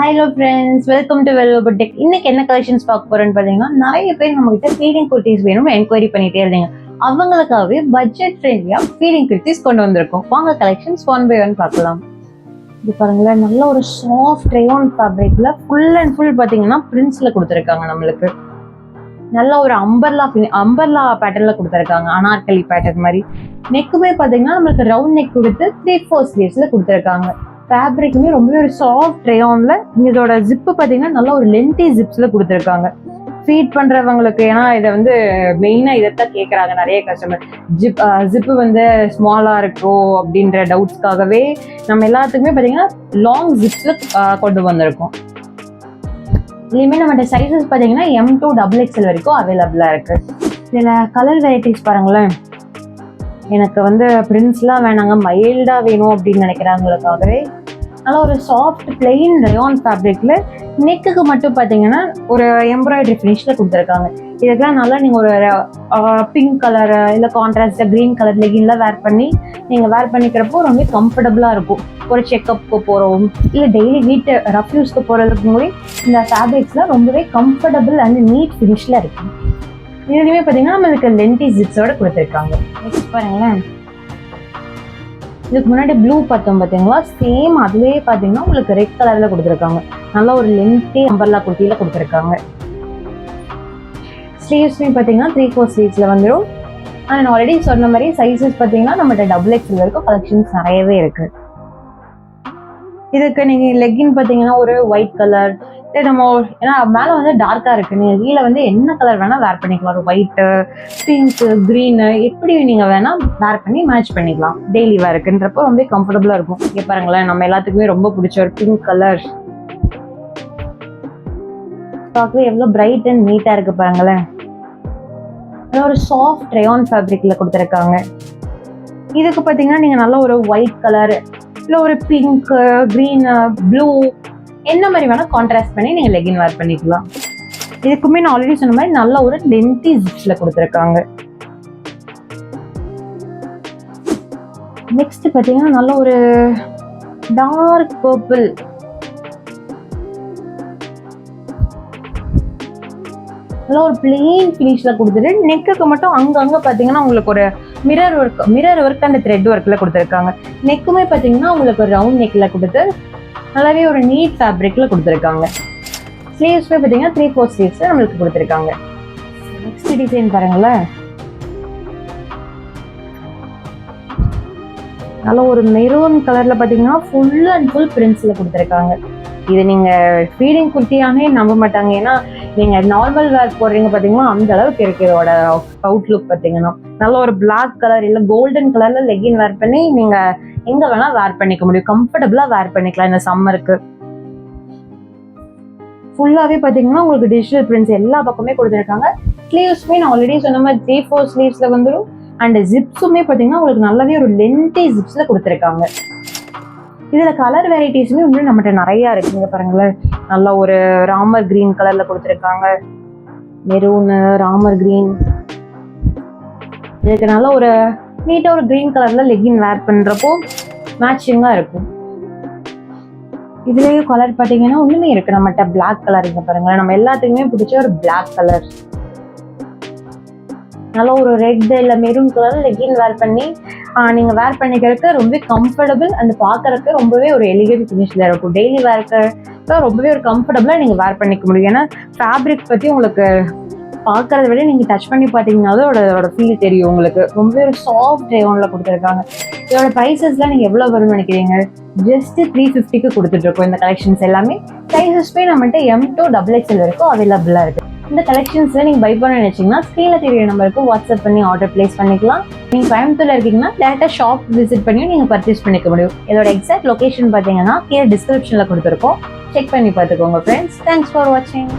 Hello friends, welcome to Velvo boutique. இன்னைக்கு என்ன collections பார்க்க போறோம்னு பார்த்தீங்கன்னா, நிறைய பேர் நம்ம கிட்ட ஃபீடிங் குர்த்திஸ் வேணும்னு என்கொயரி பண்ணிட்டே இருந்தீங்க. அவங்களுக்காகவே பட்ஜெட் ஃப்ரெண்ட்லியா ஃபீடிங் குர்த்திஸ் கொண்டு வந்திருக்கோம். வாங்க கலெக்ஷன்ஸ் ஒன் பை ஒன் பார்க்கலாம். இது பாருங்களேன், நல்ல ஒரு சாஃப்ட் ரேயான் ஃபேப்ரிக்ல ஃபுல் அண்ட் ஃபுல் பார்த்தீங்கன்னா பிரிண்ட்ஸ்ல கொடுத்துருக்காங்க. நம்மளுக்கு நல்ல ஒரு அம்பர்லா பேட்டர்ல கொடுத்துருக்காங்க. அனார்கலி பேட்டர்ன் மாதிரி. நெக்குமே பார்த்தீங்கன்னா நம்மளுக்கு ரவுண்ட் நெக் கொடுத்து 3/4 ஸ்லீவ்ஸ்ல கொடுத்துருக்காங்க. ஃபேப்ரிக்குமே ரொம்பவே ஒரு சாஃப்ட் ரேயான்ல. இதோட ஜிப்பு பார்த்தீங்கன்னா நல்ல ஒரு லென்த்தி ஜிப்ஸ்ல கொடுத்துருக்காங்க. ஃபீட் பண்றவங்களுக்கு, ஏன்னா இதை வந்து மெயினா இதைத்தான் கேட்கறாங்க நிறைய கஸ்டமர். ஜிப்பு வந்து ஸ்மாலா இருக்கோ அப்படின்ற டவுட்ஸ்க்காகவே நம்ம எல்லாத்துக்குமே பார்த்தீங்கன்னா லாங் ஜிப்ஸ்ல கொண்டு வந்திருக்கோம். இதுலையுமே நம்மகிட்ட சைஸஸ் பார்த்தீங்கன்னா M to XXL வரைக்கும் அவைலபிளா இருக்கு. இதுல கலர் வெரைட்டிஸ் பாருங்களேன். எனக்கு வந்து பிரிண்ட்ஸ்லாம் வேணாங்க, மைல்டா வேணும் அப்படின்னு நினைக்கிறாங்களுக்காகவே நல்லா ஒரு சாஃப்ட் பிளெயின் ரயான் ஃபேப்ரிக்ல நெக்குக்கு மட்டும் பார்த்தீங்கன்னா ஒரு எம்ப்ராய்டரி ஃபினிஷ்ல கொடுத்துருக்காங்க. இதுக்கெல்லாம் நல்லா நீங்கள் ஒரு பிங்க் கலர் இல்லை கான்ட்ராஸ்ட் க்ரீன் கலர் லெகின்லாம் நீங்கள் வேர் பண்ணிக்கிறப்போ ரொம்ப கம்ஃபர்டபுளாக இருக்கும். ஒரு செக்கப்புக்கு போகிறோம் இல்லை டெய்லி வீட்டு ரஃப் யூஸ்க்கு போகிறதுக்கு முன்னாடி இந்த ஃபேப்ரிக்ஸ்லாம் ரொம்பவே கம்ஃபர்டபுள் அண்ட் நீட் ஃபினிஷ்ல இருக்கும். இதுலையுமே பார்த்தீங்கன்னா நம்மளுக்கு லென்த்தி ஜிப்ஸோட கொடுத்துருக்காங்க. நெக்ஸ்ட் பாருங்களேன், இதுக்கு முன்னாடி ப்ளூ பார்த்தோம் பார்த்தீங்களா, சேம் அதுவே பார்த்தீங்கன்னா உங்களுக்கு ரெட் கலர்ல கொடுத்துருக்காங்க. நல்லா ஒரு லென்த்தி அம்பர்லா குர்த்தியில கொடுத்துருக்காங்க. ஸ்லீவ்ஸ்மே பார்த்தீங்கன்னா 3/4 ஸ்லீவ்ஸ்ல வந்துடும். நான் ஆல்ரெடி சொன்ன மாதிரி சைஸஸ் பார்த்தீங்கன்னா நம்மகிட்ட XXL வரைக்கும் கலெக்ஷன்ஸ் நிறையவே இருக்கு. இதுக்கு நீங்க லெக்கின் பார்த்தீங்கன்னா ஒரு ஒயிட் கலர், நம்ம ஏன்னா மேலே வந்து டார்க்கா இருக்கு, நீங்க கீழே வந்து என்ன கலர் வேணா வேர் பண்ணிக்கலாம். ஒரு ஒயிட்டு, பிங்க், கிரீனு, எப்படி நீங்க வேணா வேர் பண்ணி மேட்ச் பண்ணிக்கலாம். டெய்லி வேருக்குன்றப்போ ரொம்ப கம்ஃபர்டபுளா இருக்கும். இங்கே பாருங்களேன், நம்ம எல்லாத்துக்குமே ரொம்ப பிடிச்ச ஒரு பிங்க் கலர் பார்க்கவே எவ்வளவு பிரைட் அண்ட் நீட்டா இருக்கு பாருங்களேன். ஒரு சாஃப்ட் ரேயான் ஃபேப்ரிக்ல கொடுத்துருக்காங்க. இதுக்கு பார்த்தீங்கன்னா நீங்க நல்ல ஒரு ஒயிட் கலர் இல்லை ஒரு பிங்க், கிரீன், ப்ளூ என்ன மாதிரி வேணா கான்ட்ராஸ்ட் பண்ணி நீங்க லெகின் வேர் பண்ணிக்கலாம். இதுக்குமே நான் ஆல்ரெடி சொன்ன மாதிரி நல்ல ஒரு லென்த்தி ஜிப்ஸ்ல கொடுத்துருக்காங்க. நெக்ஸ்ட் பார்த்தீங்கன்னா நல்ல ஒரு டார்க் பர்பிள், நல்ல ஒரு பிளெயின் ஃபினிஷ்ல கொடுத்துட்டு நெக்குக்கு மட்டும் அங்கங்க பார்த்தீங்கன்னா உங்களுக்கு ஒரு மிரர் ஒர்க் அண்ட் த்ரெட் ஒர்க்ல கொடுத்துருக்காங்க. நெக்குமே பார்த்தீங்கன்னா உங்களுக்கு ஒரு ரவுண்ட் நெக்ல கொடுத்து நல்லாவே ஒரு நீட் ஃபேப்ரிக்ல கொடுத்துருக்காங்க. ஸ்லீவ்ஸ்மே பார்த்தீங்கன்னா 3/4 ஸ்லீவ்ஸ் நம்மளுக்கு கொடுத்துருக்காங்க. நெக்ஸ்ட் டிசைன் பாருங்களேன், நல்ல ஒரு மெரூன் கலர்ல பார்த்தீங்கன்னா ஃபுல் அண்ட் ஃபுல் பிரிண்ட்ஸ்ல கொடுத்துருக்காங்க. இது நீங்க ஃபீடிங் குர்த்தியானே நம்ப மாட்டாங்க. ஏன்னா நீங்க நார்மல் வேர் போடுறீங்க பார்த்தீங்கன்னா அந்த அளவுக்கு இருக்கு இதோட அவுட்லுக். பார்த்தீங்கன்னா நல்ல ஒரு பிளாக் கலர் இல்லை கோல்டன் கலர்ல லெகின் வேர் பண்ணி நீங்க எங்க வேணா வேர் பண்ணிக்க முடியும். கம்ஃபர்டபுளா வேர் பண்ணிக்கலாம் இந்த சம்மருக்கு. ஃபுல்லாவே பாத்தீங்கன்னா உங்களுக்கு டிஜிட்டல் பிரிண்ட்ஸ் எல்லா பக்கமே கொடுத்துருக்காங்க. ஸ்லீவ்ஸ்மே நான் ஆல்ரெடி சொன்ன மாதிரி 3/4 ஸ்லீவ்ஸ்ல வந்துடும். அண்ட் ஜிப்ஸுமே பாத்தீங்கன்னா உங்களுக்கு நல்லாவே ஒரு லென்த்தி ஜிப்ஸ்ல கொடுத்துருக்காங்க. இதுல கலர் வெரைட்டிஸுமே வந்து நம்மகிட்ட நிறைய இருக்குங்க. பாருங்களேன், நல்ல ஒரு ராமர் கிரீன் கலர்ல கொடுத்துருக்காங்க, மெரூனு, ராமர் கிரீன். இதுக்கு நல்ல ஒரு நீட்டா ஒரு கிரீன் கலர்ல லெகின் வேர் பண்றப்போ மேட்சிங்கா இருக்கும். இதுலயும் கலர் பாத்தீங்கன்னா ஒண்ணுமே இருக்கு நம்மகிட்ட. பிளாக் கலர் இங்க பாருங்க, நம்ம எல்லாத்துக்குமே பிடிச்ச ஒரு பிளாக் கலர். நல்ல ஒரு ரெட் இல்ல மெரூன் கலர் லெகின் வேர் பண்ணி நீங்க வேர் பண்ணிக்கிறதுக்கு ரொம்ப கம்ஃபர்டபுள் அண்ட் பாக்குறதுக்கு ரொம்பவே ஒரு எலிகன்ட் ஃபினிஷ்ல இருக்கும். டெய்லி வேருக்கு ரொம்பவே ஒரு கம்ஃபர்டபுளா நீங்க வேர் பண்ணிக்க முடியும். ஏன்னா ஃபேப்ரிக் பத்தி உங்களுக்கு பார்க்கறத விட நீங்க டச் பண்ணி பார்த்தீங்கன்னாலும் அதோட ஃபீல் தெரியும் உங்களுக்கு. ரொம்பவே ஒரு சாஃப்ட் ரேயான்ல கொடுத்துருக்காங்க. இதோட ப்ரைஸஸ்லாம் நீங்க எவ்வளவு வரும்னு நினைக்கிறீங்க? ஜஸ்ட் 350க்கு கொடுத்துட்டு இருக்கோம். இந்த கலெக்ஷன்ஸ் எல்லாமே சைஸஸ்மே நம்மகிட்ட M to XXL வரைக்கும் அவைலபிளா இருக்கு. இந்த கலெக்ஷன்ஸ்ல நீங்க பை பண்ண நினைச்சீங்கன்னா ஸ்கிரீன்ல தெரிய நம்பருக்கு வாட்ஸ்அப் பண்ணி ஆர்டர் பிளேஸ் பண்ணிக்கலாம். நீங்க கோயம்புத்தூர்ல இருக்கீங்கன்னா டேரக்டா ஷாப் விசிட் பண்ணியும் நீங்க பர்ச்சேஸ் பண்ணிக்க முடியும். இதோட எக்ஸாக்ட் லொகேஷன் பாத்தீங்கன்னா கீழே டிஸ்கிரிப்ஷன்ல கொடுத்துருக்கோம். செக் பண்ணி பார்த்துக்கோங்க ஃப்ரெண்ட்ஸ். தேங்க்ஸ் ஃபார் வாட்சிங்.